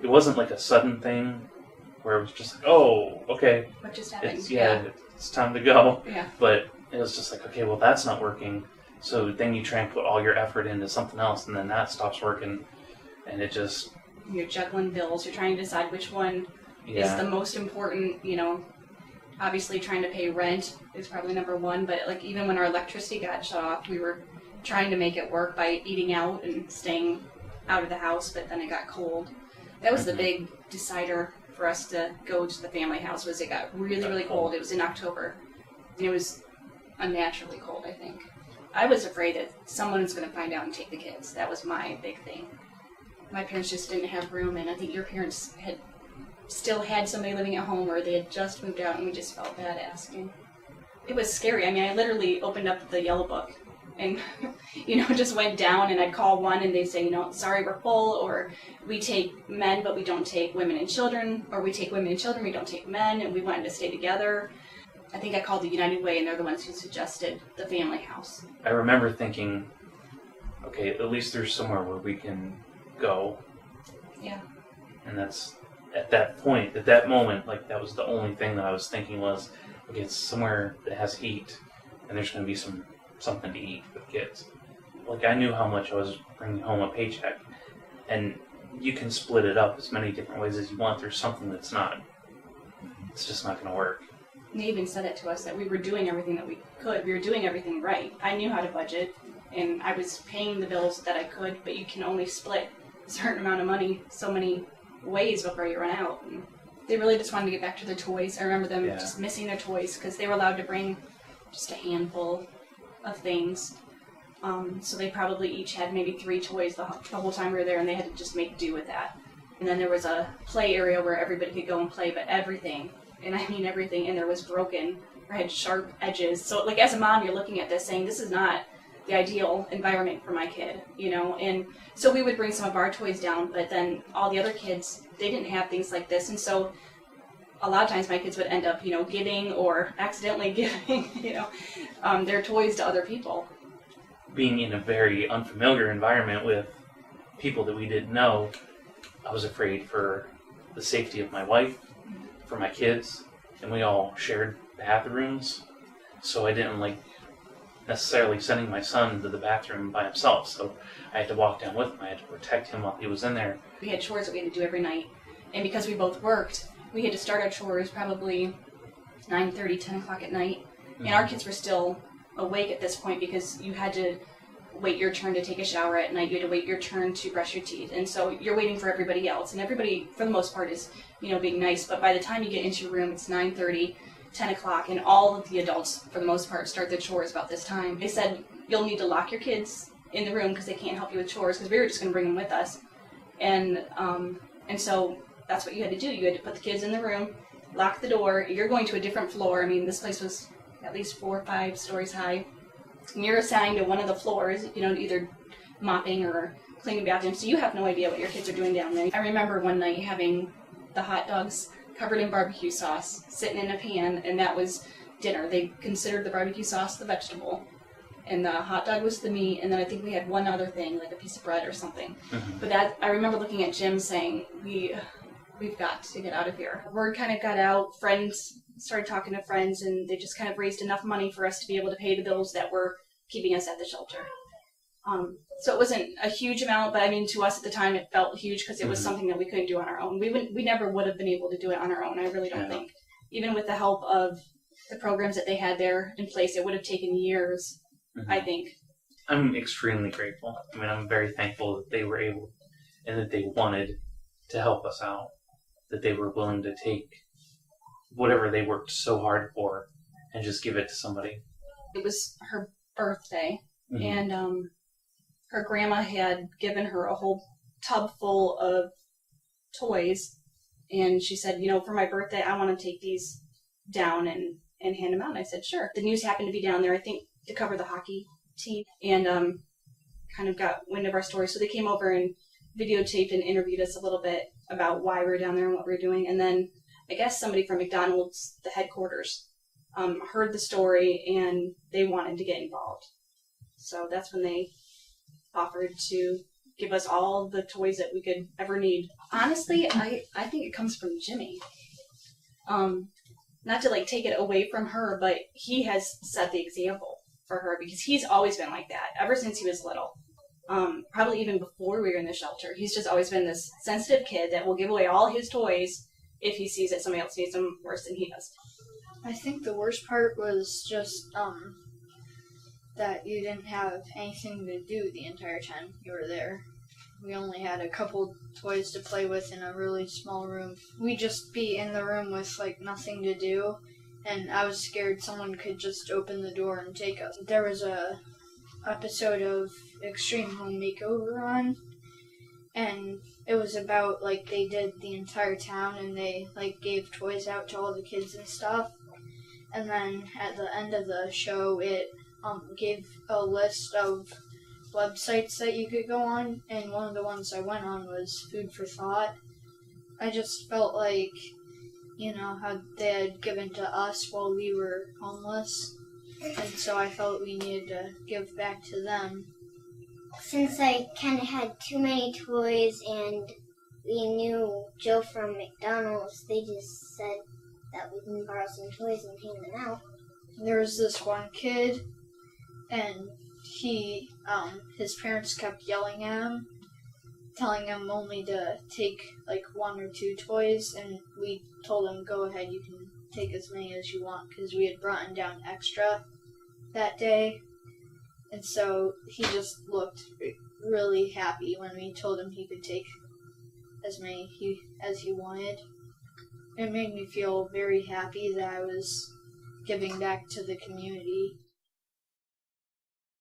it wasn't like a sudden thing where it was just like, oh, okay, What just happened? it's time to go. Yeah. But it was just like, okay, well, that's not working. So then you try and put all your effort into something else, and then that stops working, and it just... You're juggling bills. You're trying to decide which one is the most important, obviously trying to pay rent is probably number one, but like even when our electricity got shut off, we were trying to make it work by eating out and staying out of the house, but then it got cold. That was the big decider for us to go to the family house, was it got really, really cold. It was in October. And it was unnaturally cold, I think. I was afraid that someone was going to find out and take the kids. That was my big thing. My parents just didn't have room, and I think your parents still had somebody living at home, or they had just moved out, and we just felt bad asking. It was scary. I mean, I literally opened up the yellow book and, just went down, and I'd call one, and they'd say, sorry, we're full, or we take men, but we don't take women and children, or we take women and children, we don't take men, and we wanted to stay together. I think I called the United Way, and they're the ones who suggested the family house. I remember thinking, okay, at least there's somewhere where we can go. Yeah. And that's, at that moment, like, that was the only thing that I was thinking was, okay, it's somewhere that has heat, and there's going to be something to eat for the kids. Like, I knew how much I was bringing home a paycheck, and you can split it up as many different ways as you want. There's something it's just not going to work. They even said it to us that we were doing everything that we could. We were doing everything right. I knew how to budget, and I was paying the bills that I could, but you can only split a certain amount of money so many ways before you run out. And they really just wanted to get back to their toys. I remember them just missing their toys because they were allowed to bring just a handful of things. So they probably each had maybe 3 toys the whole time we were there, and they had to just make do with that. And then there was a play area where everybody could go and play, but everything, and I mean everything, in there was broken or had sharp edges. So, like, as a mom, you're looking at this saying, this is not the ideal environment for my kid, And so we would bring some of our toys down, but then all the other kids, they didn't have things like this. And so a lot of times my kids would end up, giving or accidentally giving, their toys to other people. Being in a very unfamiliar environment with people that we didn't know, I was afraid for the safety of my wife, for my kids, and we all shared bathrooms, so I didn't like necessarily sending my son to the bathroom by himself, so I had to walk down with him. I had to protect him while he was in there. We had chores that we had to do every night, and because we both worked, we had to start our chores probably 9:30, 10 o'clock at night, and our kids were still awake at this point because you had to wait your turn to take a shower at night, you had to wait your turn to brush your teeth, and so you're waiting for everybody else, and everybody, for the most part, is, being nice, but by the time you get into your room, it's 9:30, 10 o'clock, and all of the adults, for the most part, start their chores about this time. They said, you'll need to lock your kids in the room because they can't help you with chores, because we were just going to bring them with us, and so that's what you had to do. You had to put the kids in the room, lock the door, you're going to a different floor. I mean, this place was at least 4 or 5 stories high, and you're assigned to one of the floors, either mopping or cleaning bathrooms, so you have no idea what your kids are doing down there. I remember one night having the hot dogs covered in barbecue sauce sitting in a pan, and that was dinner. They considered the barbecue sauce the vegetable, and the hot dog was the meat, and then I think we had one other thing, like a piece of bread or something. But that, I remember looking at Jim saying, we've got to get out of here. Word kind of got out, friends started talking to friends, and they just kind of raised enough money for us to be able to pay the bills that were keeping us at the shelter. So it wasn't a huge amount, but I mean, to us at the time, it felt huge because it was something that we couldn't do on our own. We never would have been able to do it on our own, I really don't think. Even with the help of the programs that they had there in place, it would have taken years, I think. I'm extremely grateful. I mean, I'm very thankful that they were able and that they wanted to help us out, that they were willing to take whatever they worked so hard for and just give it to somebody. It was her birthday, and her grandma had given her a whole tub full of toys, and she said, for my birthday, I want to take these down and hand them out. And I said, sure. The news happened to be down there, I think, to cover the hockey team, and kind of got wind of our story. So they came over and videotaped and interviewed us a little bit about why we were down there and what we were doing. And then I guess somebody from McDonald's, the headquarters, heard the story, and they wanted to get involved. So that's when they offered to give us all the toys that we could ever need. Honestly, I think it comes from Jimmy. Not to like take it away from her, but he has set the example for her because he's always been like that ever since he was little. Probably even before we were in the shelter. He's just always been this sensitive kid that will give away all his toys if he sees that somebody else needs them worse than he does. I think the worst part was just that you didn't have anything to do the entire time you were there. We only had a couple toys to play with in a really small room. We'd just be in the room with like nothing to do, and I was scared someone could just open the door and take us. There was a episode of Extreme Home Makeover on, and it was about like they did the entire town and they like gave toys out to all the kids and stuff. And then at the end of the show, it gave a list of websites that you could go on, and one of the ones I went on was Food for Thought. I just felt like, you know, how they had given to us while we were homeless, and so I felt we needed to give back to them. Since I kind of had too many toys and we knew Joe from McDonald's, they just said that we can borrow some toys and hand them out. There was this one kid, and his parents kept yelling at him, telling him only to take like 1 or 2 toys, and we told him, go ahead, you can take as many as you want, because we had brought him down extra that day. And so he just looked really happy when we told him he could take as many as he wanted. It made me feel very happy that I was giving back to the community.